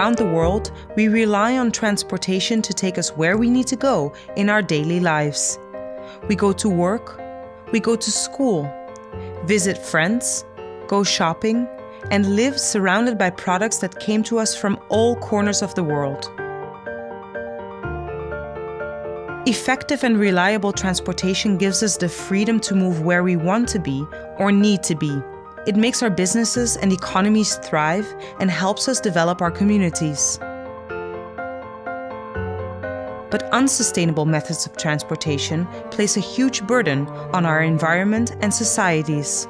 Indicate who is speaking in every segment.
Speaker 1: around the world, we rely on transportation to take us where we need to go in our daily lives. We go to work, we go to school, visit friends, go shopping, and live surrounded by products that came to us from all corners of the world. Effective and reliable transportation gives us the freedom to move where we want to be or need to be. It makes our businesses and economies thrive and helps us develop our communities. But unsustainable methods of transportation place a huge burden on our environment and societies,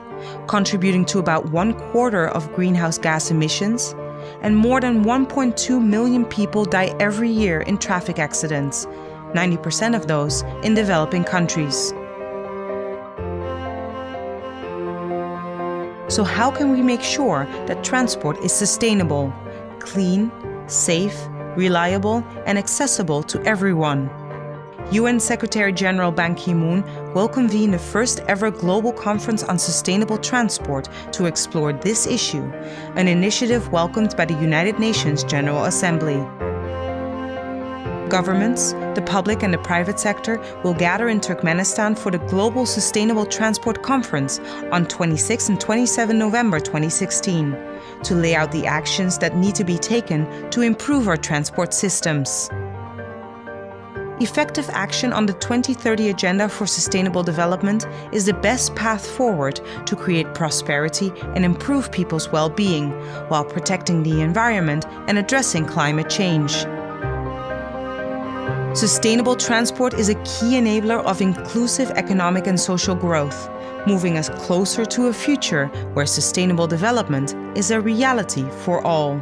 Speaker 1: contributing to about 1/4 of greenhouse gas emissions, and more than 1.2 million people die every year in traffic accidents, 90% of those in developing countries. So how can we make sure that transport is sustainable, clean, safe, reliable, and accessible to everyone? UN Secretary-General Ban Ki-moon will convene the first ever global conference on sustainable transport to explore this issue, an initiative welcomed by the United Nations General Assembly. Governments, the public and the private sector will gather in Turkmenistan for the Global Sustainable Transport Conference on 26 and 27 November 2016 to lay out the actions that need to be taken to improve our transport systems. Effective action on the 2030 Agenda for Sustainable Development is the best path forward to create prosperity and improve people's well-being while protecting the environment and addressing climate change. Sustainable transport is a key enabler of inclusive economic and social growth, moving us closer to a future where sustainable development is a reality for all.